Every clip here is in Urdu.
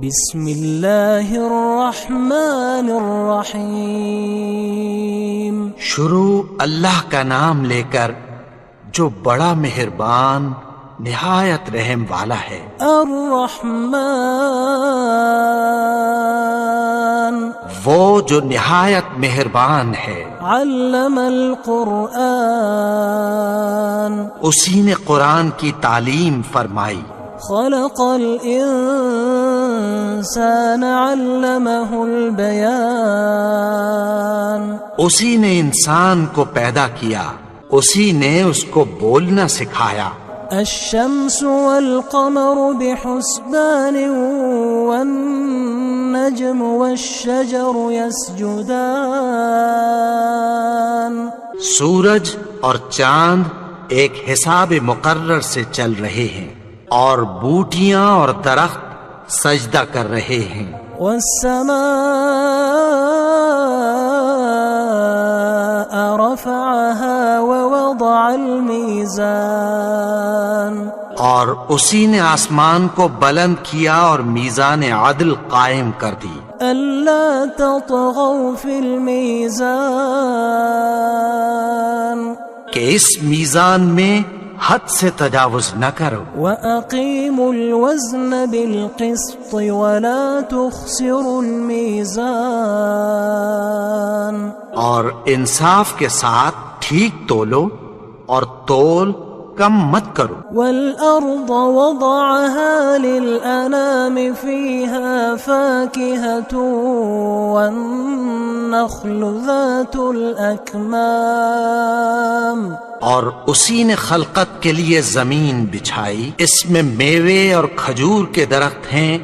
بسم اللہ الرحمن الرحیم. شروع اللہ کا نام لے کر جو بڑا مہربان نہایت رحم والا ہے. الرحمن وہ جو نہایت مہربان ہے. علم القرآن اسی نے قرآن کی تعلیم فرمائی. خلق الانسان علمہ البیان اسی نے انسان کو پیدا کیا، اسی نے اس کو بولنا سکھایا. الشمس والقمر بحسبان والنجم والشجر يسجدان سورج اور چاند ایک حساب مقرر سے چل رہے ہیں اور بوٹیاں اور درخت سجدہ کر رہے ہیں. والسماء رفعها ووضع الميزان اور اسی نے آسمان کو بلند کیا اور میزان عدل قائم کر دی. ألا تطغوا في الميزان کہ اس میزان میں حد سے تجاوز نہ کرو. وَأَقِيمُوا الْوَزْنَ بِالْقِسْطِ وَلَا تُخْسِرُوا الْمِيزَانَ اور انصاف کے ساتھ ٹھیک تولو اور تول کم مت کرو. وَالْأَرْضَ وَضَعَهَا لِلْأَنَامِ فِيهَا فَاكِهَةٌ وَالنَّخْلُ ذَاتُ الْأَكْمَامِ اور اسی نے خلقت کے لیے زمین بچھائی، اس میں میوے اور کھجور کے درخت ہیں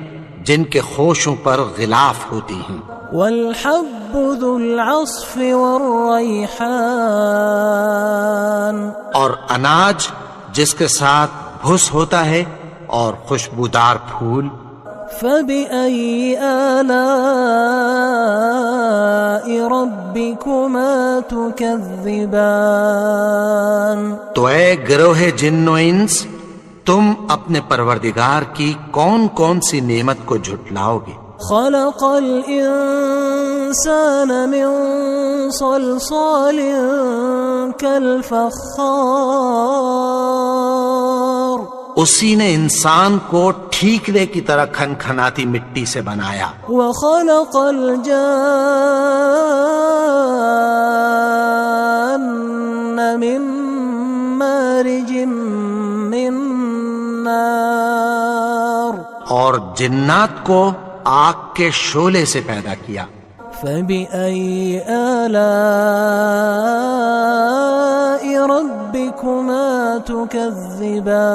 جن کے خوشوں پر غلاف ہوتی ہیں. والحب ذو العصف والریحان اور اناج جس کے ساتھ بھس ہوتا ہے اور خوشبودار پھول. فبأي آلاء ربكما تكذبان تو اے گروہ جن و انس، تم اپنے پروردگار کی کون کون سی نعمت کو جھٹلاؤ گے. خلق الانسان من صلصال كالفخار اسی نے انسان کو ٹھیکرے کی طرح کھنکھناتی مٹی سے بنایا. وخلق الجان من مارج من نار اور جنات کو آگ کے شعلے سے پیدا کیا. فبأي آلاء ربكما تكذبان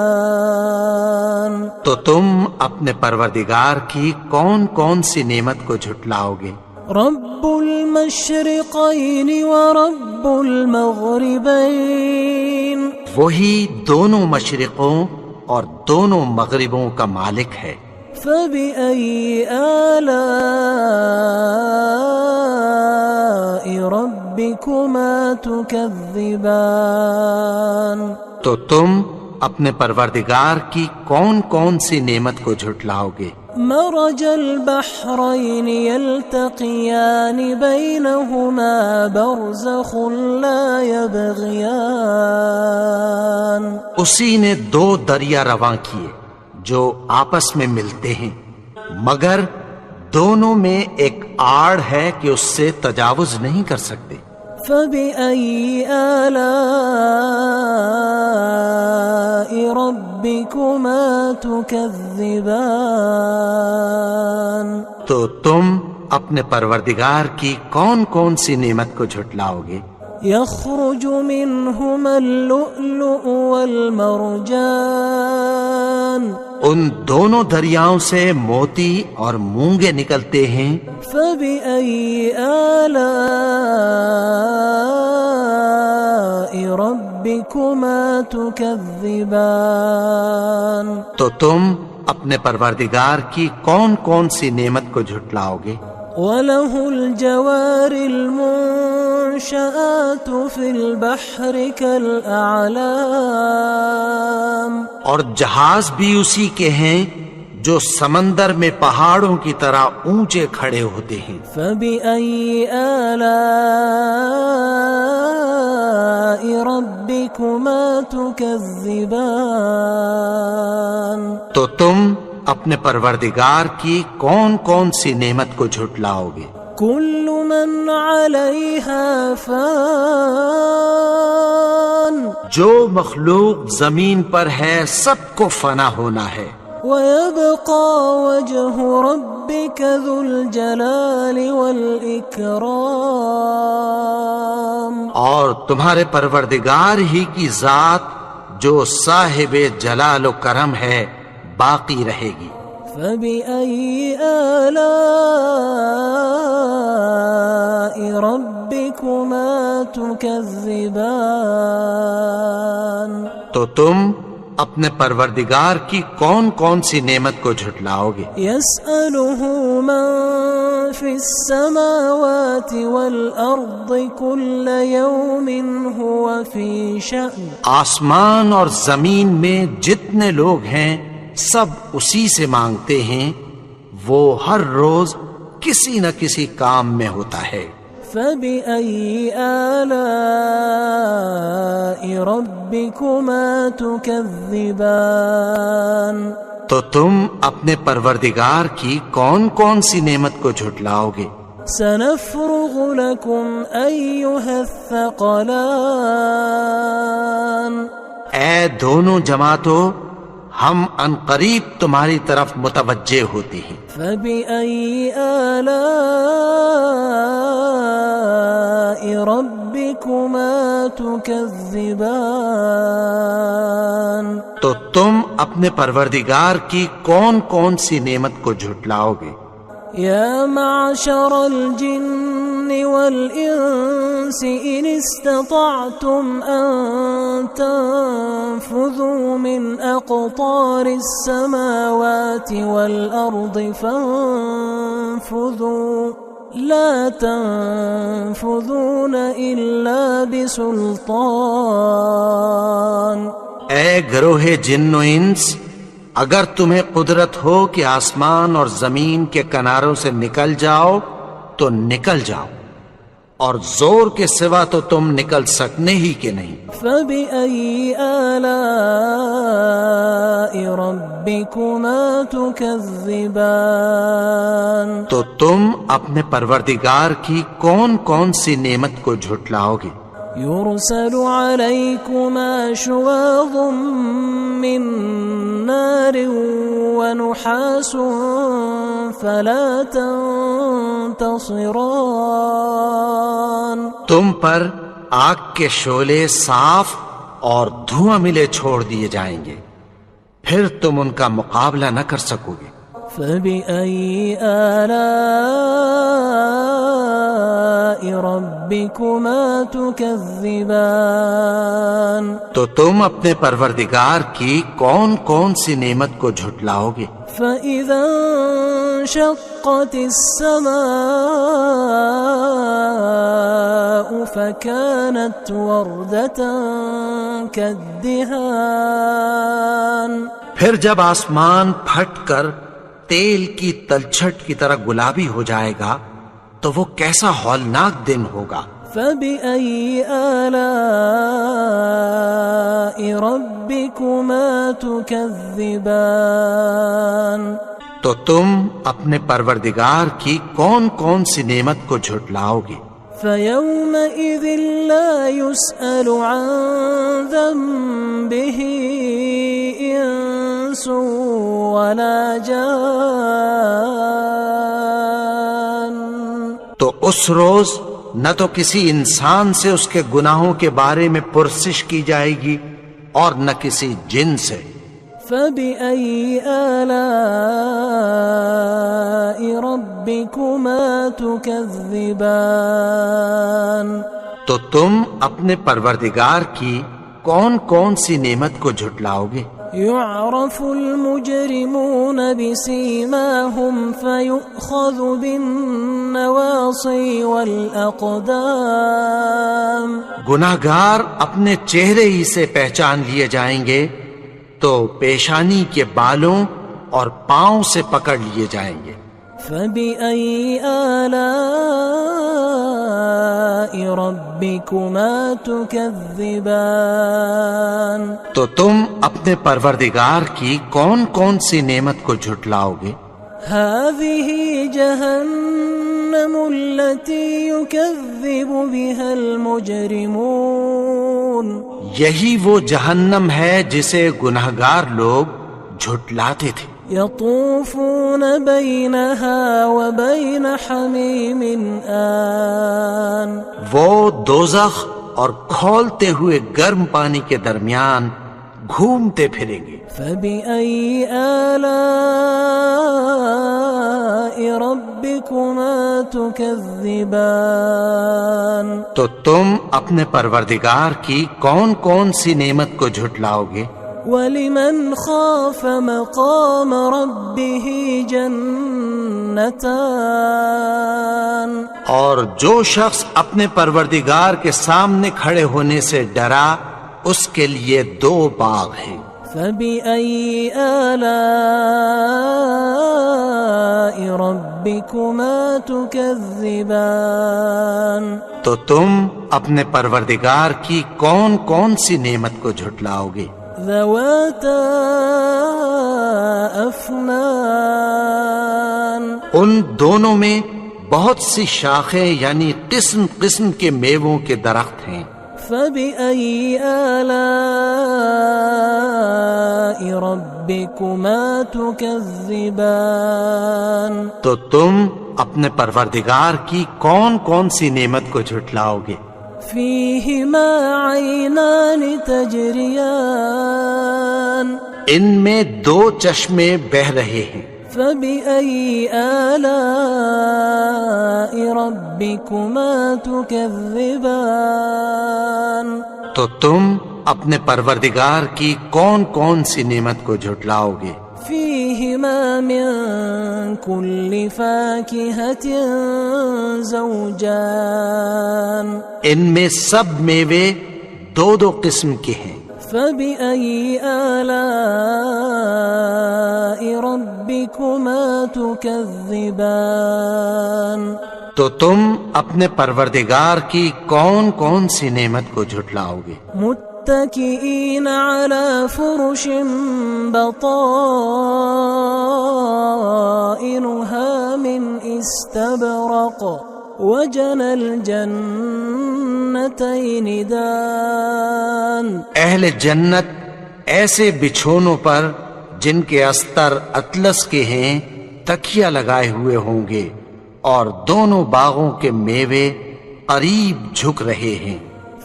تو تم اپنے پروردگار کی کون کون سی نعمت کو جھٹلاؤ گے. رب المشرقين ورب المغربين وہی دونوں مشرقوں اور دونوں مغربوں کا مالک ہے. فبأي آلاء ربكما تكذبان تو تم اپنے پروردگار کی کون کون سی نعمت کو جھٹلاؤ گے. مرج البحرين يلتقيان بينهما برزخ لا يبغيان اسی نے دو دریا رواں کیے جو آپس میں ملتے ہیں، مگر دونوں میں ایک آڑ ہے کہ اس سے تجاوز نہیں کر سکتے. فبأي آلاء ربكما تكذبان تو تم اپنے پروردگار کی کون کون سی نعمت کو جھٹلاؤ گے. يخرج منهما اللؤلؤ والمرجان ان دونوں دریاؤں سے موتی اور مونگے نکلتے ہیں. فبأي آلاء ربكما تكذبان تو تم اپنے پروردگار کی کون کون سی نعمت کو جھٹلاؤ گے. وَلَهُ الْجَوَارِ الْمُنشَآتُ فِي الْبَحْرِ كَالْأَعْلَامِ اور جہاز بھی اسی کے ہیں جو سمندر میں پہاڑوں کی طرح اونچے کھڑے ہوتے ہیں۔ فبأي آلاء ربكما تكذبان؟ تو تم اپنے پروردگار کی کون کون سی نعمت کو جھٹلاؤ گے؟ كل من عليها فان، جو مخلوق زمین پر ہے سب کو فنا ہونا ہے، ويبقى وجه ربك ذو الجلال والإكرام، اور تمہارے پروردگار ہی کی ذات جو صاحب جلال و کرم ہے باقی رہے گی۔ فبأي آلاء ربكما تكذبان؟ تو تم اپنے پروردگار کی کون کون سی نعمت کو جھٹلاؤ گے؟ يسأله من في السماوات والأرض كل يوم هو في شأن، آسمان اور زمین میں جتنے لوگ ہیں سب اسی سے مانگتے ہیں، وہ ہر روز کسی نہ کسی کام میں ہوتا ہے۔ فبأي آلاء ربكما تكذبان؟ تو تم اپنے پروردگار کی کون کون سی نعمت کو جھٹلاؤ گے؟ سنفرغ لكم أيها الثقلان، اے دونوں جماعتوں، ہم عنقریب تمہاری طرف متوجہ ہوتے ہیں۔ فبأي آلاء ربكما تكذبان؟ تو تم اپنے پروردگار کی کون کون سی نعمت کو جھٹلاؤ گے؟ يا معشر الجن والإنس إن استطعتم أن تنفذوا من أقطار السماوات والأرض فانفذوا لا تنفذون إلا بسلطان۔ اے گروہ جن و انس، اگر تمہیں قدرت ہو کہ آسمان اور زمین کے کناروں سے نکل جاؤ تو نکل جاؤ، اور زور کے سوا تو تم نکل سکنے ہی کے نہیں۔ فبأي آلاء ربكما تكذبان؟ تو تم اپنے پروردگار کی کون کون سی نعمت کو جھٹلاؤ گے؟ يرسل عليكما شواظ من نار ونحاس فلا تنتصران۔ تم پر آگ کے شعلے صاف اور دھواں ملے چھوڑ دیے جائیں گے، پھر تم ان کا مقابلہ نہ کر سکو گے۔ فبأي آلاء ربكما تكذبان؟ تو تم اپنے پروردگار کی کون کون سی نعمت کو جھٹلاؤ گے؟ فإذا انشقت السماء فكانت وردة كالدهان، پھر جب آسمان پھٹ کر تیل کی تلچھٹ کی طرح گلابی ہو جائے گا تو وہ کیسا ہولناک دن ہوگا۔ فبأي آلاء ربكما تكذبان؟ تو تم اپنے پروردگار کی کون کون سی نعمت کو جھٹلاؤ گے؟ فيومئذ لا يسأل عن ذنبه إنس ولا جان۔ تو اس روز نہ تو کسی انسان سے اس کے گناہوں کے بارے میں پرسش کی جائے گی اور نہ کسی جن سے۔ فبأي آلاء ربكما تكذبان؟ تو تم اپنے پروردگار کی کون کون سی نعمت کو جھٹلاؤ گے؟ يعرف المجرمون بسيماهم فيؤخذ بالنواصي والأقدام۔ گناہگار اپنے چہرے ہی سے پہچان لیے جائیں گے تو پیشانی کے بالوں اور پاؤں سے پکڑ لیے جائیں گے۔ فَبِأَيِّ آلَاءِ رَبِّكُمَا تُكَذِّبَانِ؟ تو تم اپنے پروردگار کی کون کون سی نعمت کو جھٹلاؤ گے؟ هَذِهِ جَهَنَّمُ الَّتِي يُكَذِّبُ بِهَا الْمُجْرِمُونَ، یہی وہ جہنم ہے جسے گنہگار لوگ جھٹلاتے تھے۔ يطوفون بينها وبين حميم آن، وہ دوزخ اور کھولتے ہوئے گرم پانی کے درمیان گھومتے پھریں گے۔ فبأي آلاء ربكما تكذبان؟ تو تم اپنے پروردگار کی کون کون سی نعمت کو جھٹلاؤ گے؟ وَلِمَنْ خَافَ مَقَامَ رَبِّهِ جَنَّتَانِ، اور جو شخص اپنے پروردگار کے سامنے کھڑے ہونے سے ڈرا اس کے لیے 2 باغ ہیں۔ فَبِأَيِّ آلَاءِ رَبِّكُمَا تُكَذِّبَانِ؟ تو تم اپنے پروردگار کی کون کون سی نعمت کو جھٹلاؤ گے؟ ذواتا افنان، ان دونوں میں بہت سی شاخیں یعنی قسم قسم کے میووں کے درخت ہیں۔ فبأي آلاء ربكما تكذبان؟ تو تم اپنے پروردگار کی کون کون سی نعمت کو جھٹلاؤ گے؟ فيهما عينان تجريان، ان میں 2 چشمے بہہ رہے ہیں۔ فبأي آلاء ربكما تكذبان؟ تو تم اپنے پروردگار کی کون کون سی نعمت کو جھٹلاؤ گے؟ فيهما من كل فاكهة زوجان، ان میں سب میوے 2 قسم کے ہیں۔ فبأي آلاء ربكما تكذبان؟ تو تم اپنے پروردگار کی کون کون سی نعمت کو جھٹلاؤ گے؟ متكئين على فرش بطائنها من استبرق وجنى الجنتين دان، اہل جنت ایسے بچھونوں پر جن کے استر اطلس کے ہیں تکیہ لگائے ہوئے ہوں گے، اور دونوں باغوں کے میوے قریب جھک رہے ہیں۔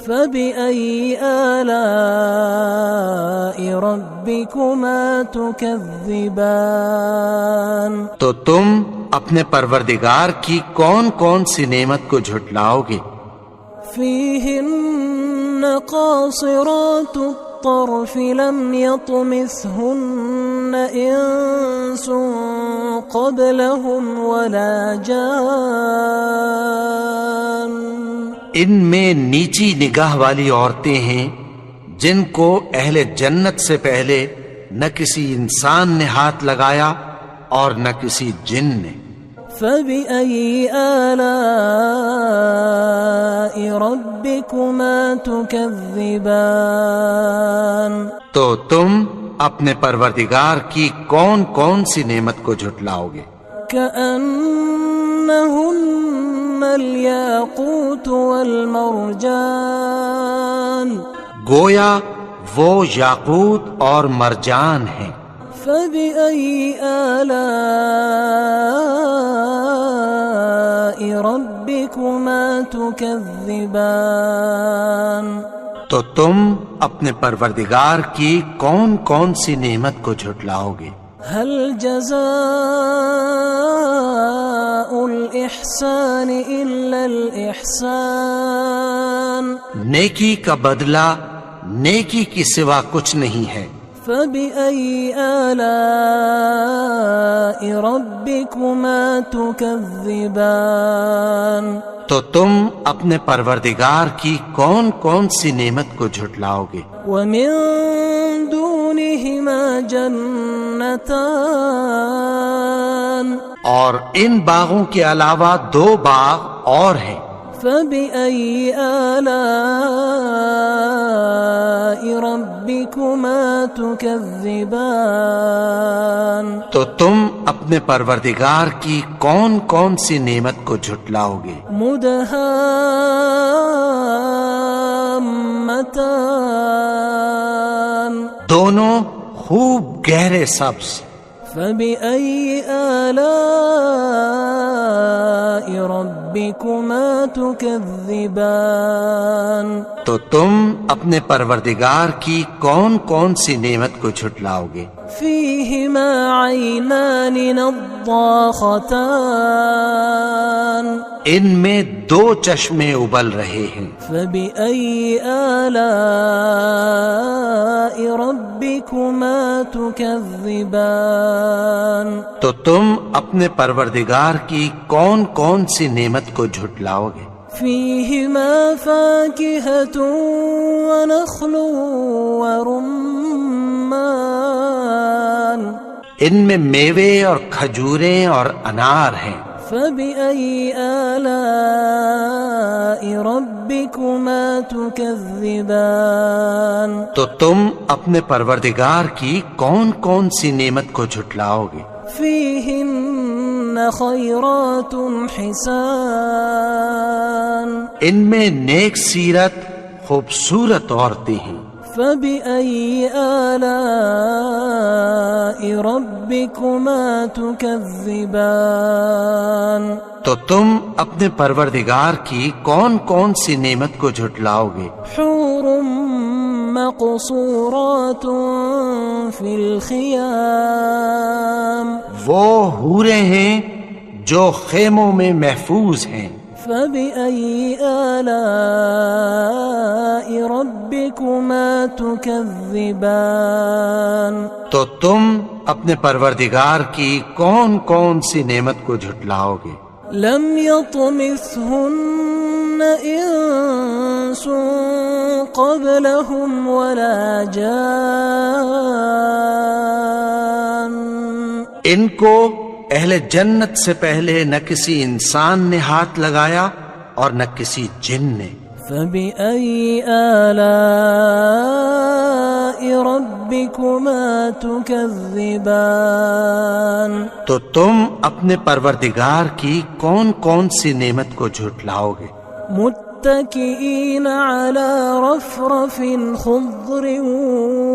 فبأي آلاء ربكما تكذبان؟ تو تم اپنے پروردگار کی کون کون سی نعمت کو جھٹلاؤ گے؟ فيهن قاصرات الطرف لم يطمثهن إنس قبلهم ولا جان، ان میں نیچی نگاہ والی عورتیں ہیں جن کو اہل جنت سے پہلے نہ کسی انسان نے ہاتھ لگایا اور نہ کسی جن نے۔ فبأي آلاء ربكما تكذبان؟ تو تم اپنے پروردگار کی کون کون سی نعمت کو جھٹلاؤ گے؟ كأنهن الياقوت والمرجان، گویا وہ یاقوت اور مرجان ہیں۔ فبأي آلاء ربكما تكذبان؟ تو تم اپنے پروردگار کی کون کون سی نعمت کو جھٹلاؤ گے؟ هل جزاء الإحسان إلا الإحسان؟ نیکی کا بدلہ نیکی کی سوا کچھ نہیں ہے۔ فبأي آلاء ربكما تكذبان؟ تو تم اپنے پروردگار کی کون کون سی نعمت کو جھٹلاؤ گے؟ ومن دون دونهما جنتان اور ان باغوں کے علاوہ 2 باغ اور ہیں. فبأي آلاء ربكما تكذبان تو تم اپنے پروردگار کی کون کون سی نعمت کو جھٹلاؤ گے؟ مدهامتان دونوں خوب گہرے سبز. فبأي آلاء ربكما تكذبان تو تم اپنے پروردگار کی کون کون سی نعمت کو جھٹلاؤ گے؟ فيهما عينان نضاختان ان میں 2 چشمے ابل رہے ہیں. فبأي آلاء ربكما تكذبان تو تم اپنے پروردگار کی کون کون سی نعمت کو جھٹلاؤ گے؟ فيهما فاكهة ونخل ورمان ان میں میوے اور کھجوریں اور انار ہیں. فبأي آلاء ربكما تكذبان تو تم اپنے پروردگار کی کون کون سی نعمت کو جھٹلاؤ گے؟ فيهن خيرات حسان ان میں نیک سیرت خوبصورت عورتیں ہیں. فبأي آلاء ربكما تكذبان تو تم اپنے پروردگار کی کون کون سی نعمت کو جھٹلاؤ گے؟ حور مقصورات في الخيام وہ حوریں ہیں جو خیموں میں محفوظ ہیں. فبأي آلاء ربكما تكذبان تو تم اپنے پروردگار کی کون کون سی نعمت کو جھٹلاؤ گے؟ لم يطمثهن إنس قبلهم ولا جان ان کو اہل جنت سے پہلے نہ کسی انسان نے ہاتھ لگایا اور نہ کسی جن نے. فبأي آلاء ربكما تكذبان تو تم اپنے پروردگار کی کون کون سی نعمت کو جھٹلاؤ گے؟ متكئين على رفرف خضر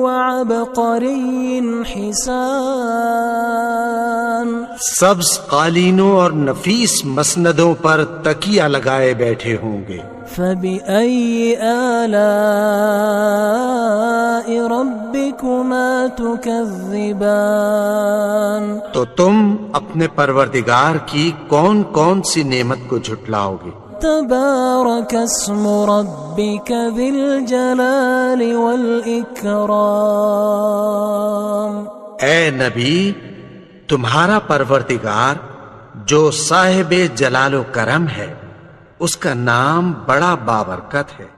وعبقري حسان سبز قالینوں اور نفیس مسندوں پر تکیہ لگائے بیٹھے ہوں گے. فبأي آلاء ربكما تكذبان تو تم اپنے پروردگار کی کون کون سی نعمت کو جھٹلاؤ گے؟ تبارك اسم ربك ذي الجلال والإكرام اے نبی، تمہارا پروردگار جو صاحب جلال و کرم ہے، اس کا نام بڑا بابرکت ہے.